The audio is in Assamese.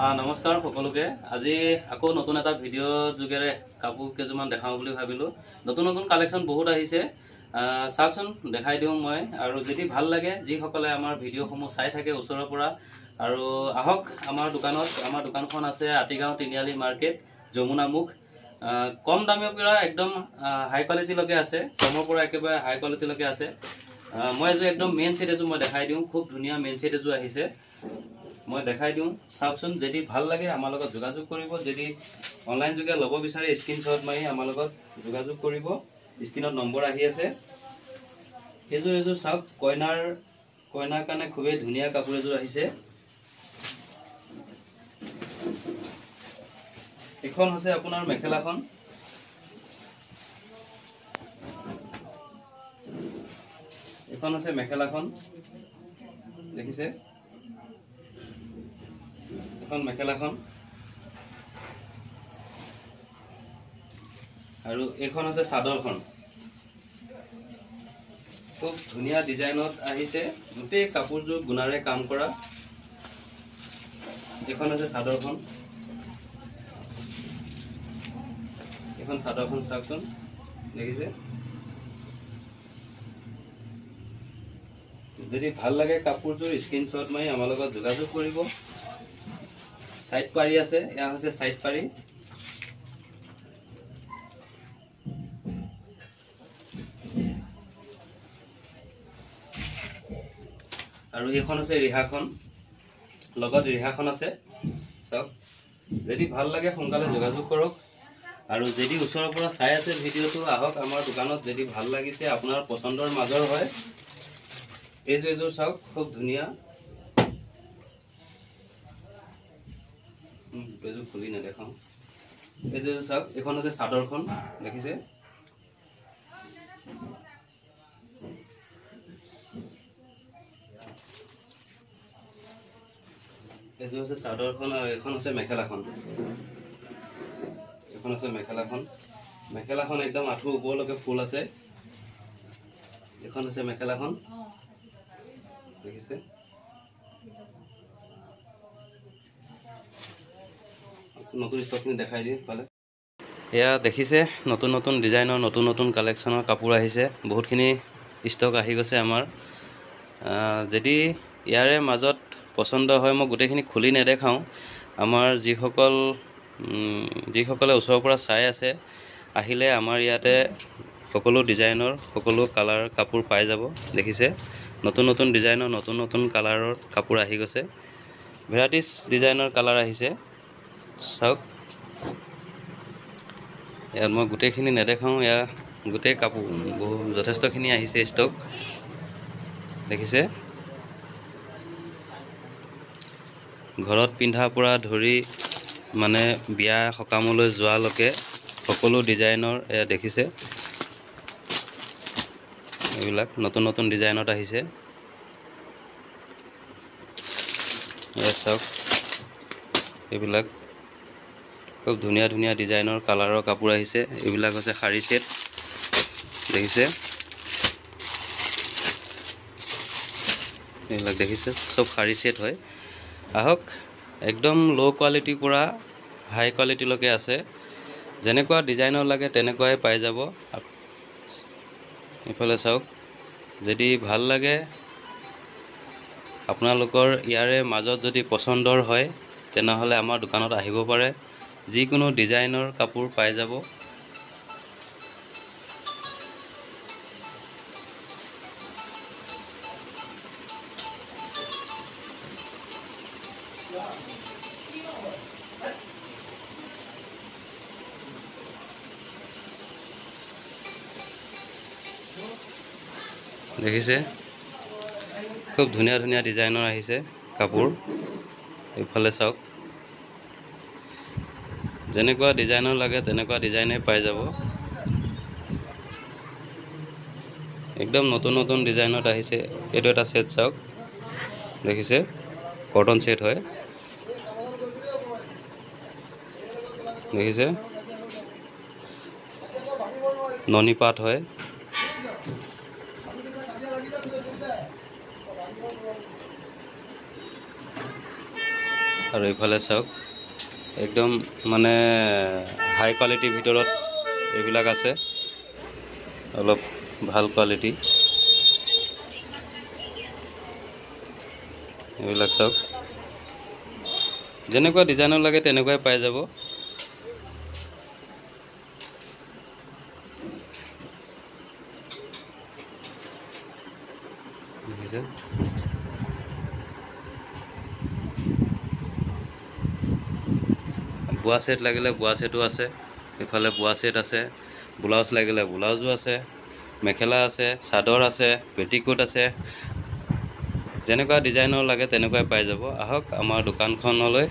নমস্কাৰ সকলোকে। আজি আকৌ নতুন এটা ভিডিঅ' যোগেৰে কাপোৰ কেইজনমান দেখাওঁ বুলি ভাবিলোঁ। নতুন নতুন কালেকশ্যন বহুত আহিছে, চাওকচোন দেখাই দিওঁ মই। আৰু যদি ভাল লাগে, যিসকলে আমাৰ ভিডিঅ'সমূহ চাই থাকে ওচৰৰ পৰা, আৰু আহক আমাৰ দোকানত। আমাৰ দোকানখন আছে আতিগাঁও তিনিআলি মাৰ্কেট, যমুনা মুখ। কম দামৰ পৰা একদম হাই কোৱালিটিলৈকে আছে, কমৰ পৰা একেবাৰে হাই কোৱালিটিলৈকে আছে। মই এযোৰ একদম মেইন ছেট এযোৰ মই দেখাই দিওঁ। খুব ধুনীয়া মেইন ছেট এযোৰ আহিছে, মই দেখাই দিওঁ। চাওকচোন, যদি ভাল লাগে আমাৰ লগত যোগাযোগ কৰিব। যদি অনলাইন যোগে ল'ব বিচাৰে স্ক্ৰীনশ্বট মাৰি আমাৰ লগত যোগাযোগ কৰিব। স্ক্ৰীনত নম্বৰ আহি আছে। এযোৰ চাওক, কইনাৰ কাৰণে খুবেই ধুনীয়া কাপোৰ এযোৰ আহিছে। এখন হৈছে আপোনাৰ মেখেলাখন। এখন হৈছে মেখেলাখন, দেখিছে? এখন মেখেলাখন, আৰু এইখন আছে চাদৰখন। খুব ধুনীয়া ডিজাইনত আহিছে, গোটেই কাপোৰযোৰ গুণাৰে কাম কৰা। এইখন আছে চাদৰখন। এখন চাদৰখন চাওকচোন, দেখিছে? যদি ভাল লাগে কাপোৰযোৰ স্ক্ৰীনশ্বট মাৰি আমাৰ লগত যোগাযোগ কৰিব। সাইড পাৰি আছে, এয়া হৈছে সাইড পাৰি। আৰু এইখন হৈছে ৰিহাখন, লগত ৰিহাখন আছে। চাওক, যদি ভাল লাগে সোনকালে যোগাযোগ কৰক। আৰু যদি ওচৰৰ পৰা চাই আছে ভিডিঅ'টো, আহক আমাৰ দোকানত। যদি ভাল লাগিছে, আপোনাৰ পচন্দৰ মাজৰ হয়, এইযোৰ চাওক, খুব ধুনীয়া। এইযোৰ খুলি নেদেখাওঁ। এইযোৰ চাওক, এইখন হৈছে চাদৰখন, দেখিছে? এইযোৰ হৈছে চাদৰখন, আৰু এইখন হৈছে মেখেলাখন। এইখন হৈছে মেখেলাখন। মেখেলাখন একদম আঁঠুৰ ওপৰলৈকে ফুল আছে। এইখন হৈছে মেখেলাখন, দেখিছে? নতুন ষ্টকখিনি দেখাই দিম পালে। এয়া দেখিছে, নতুন নতুন ডিজাইনৰ নতুন নতুন কালেকশ্যনৰ কাপোৰ আহিছে। বহুতখিনি ষ্টক আহি গৈছে আমাৰ। যদি ইয়াৰে মাজত পচন্দ হয়, মই গোটেইখিনি খুলি নেদেখাওঁ। আমাৰ যিসকলে ওচৰৰ পৰা চাই আছে, আহিলে আমাৰ ইয়াতে সকলো ডিজাইনৰ সকলো কালাৰ কাপোৰ পাই যাব। দেখিছে, নতুন নতুন ডিজাইনৰ নতুন নতুন কালাৰৰ কাপোৰ আহি গৈছে। ভেৰাইটিজ ডিজাইনৰ কালাৰ আহিছে। চাওক, ইয়াত মই গোটেইখিনি নেদেখাওঁ। এয়া গোটেই কাপোৰ যথেষ্টখিনি আহিছে ষ্টক, দেখিছে? ঘৰত পিন্ধাৰ পৰা ধৰি মানে বিয়া সকামলৈ যোৱালৈকে সকলো ডিজাইনৰ এয়া দেখিছে। এইবিলাক নতুন নতুন ডিজাইনত আহিছে। এয়া চাওক, এইবিলাক খুব ধুনীয়া ধুনীয়া ডিজাইনৰ কালাৰৰ কাপোৰ আহিছে। এইবিলাক হৈছে শাৰী ছেট, দেখিছে? এইবিলাক দেখিছে, চব শাৰী ছেট হয়। আহক, একদম ল' কোৱালিটিৰ পৰা হাই কোৱালিটিলৈকে আছে। যেনেকুৱা ডিজাইনৰ লাগে তেনেকুৱাই পাই যাব। এইফালে চাওক, যদি ভাল লাগে আপোনালোকৰ ইয়াৰে মাজত যদি পচন্দৰ হয়, তেনেহ'লে আমাৰ দোকানত আহিব পাৰে। যিকোনো ডিজাইনৰ কাপোৰ পাই যাব। দেখিছে, খুব ধুনীয়া ধুনীয়া ডিজাইনৰ আহিছে কাপোৰ। এইফালে চাওক, যেনেকুৱা ডিজাইনৰ লাগে তেনেকুৱা ডিজাইনে পাই যাব। একদম নতুন নতুন ডিজাইনত আহিছে। এইটো এটা ছেট চাওক, দেখিছে? কটন ছেট হয়, দেখিছে? ননী পাট হয়। আৰু এইফালে চাওক একদম মানে হাই কোৱালিটিৰ ভিতৰত এইবিলাক আছে, অলপ ভাল কোৱালিটি। এইবিলাক চাওক, যেনেকুৱা ডিজাইনৰ লাগে তেনেকুৱাই পাই যাব। বোৱা ছেট লাগিলে বোৱা ছেটো আছে, ইফালে বোৱা ছেট আছে, ব্লাউজ লাগিলে ব্লাউজো আছে, মেখেলা আছে, চাদৰ আছে, পেটিকোট আছে, যেনেকুৱা ডিজাইনৰ লাগে তেনেকুৱাই পাই যাব। আহক আমাৰ দোকানখনলৈ।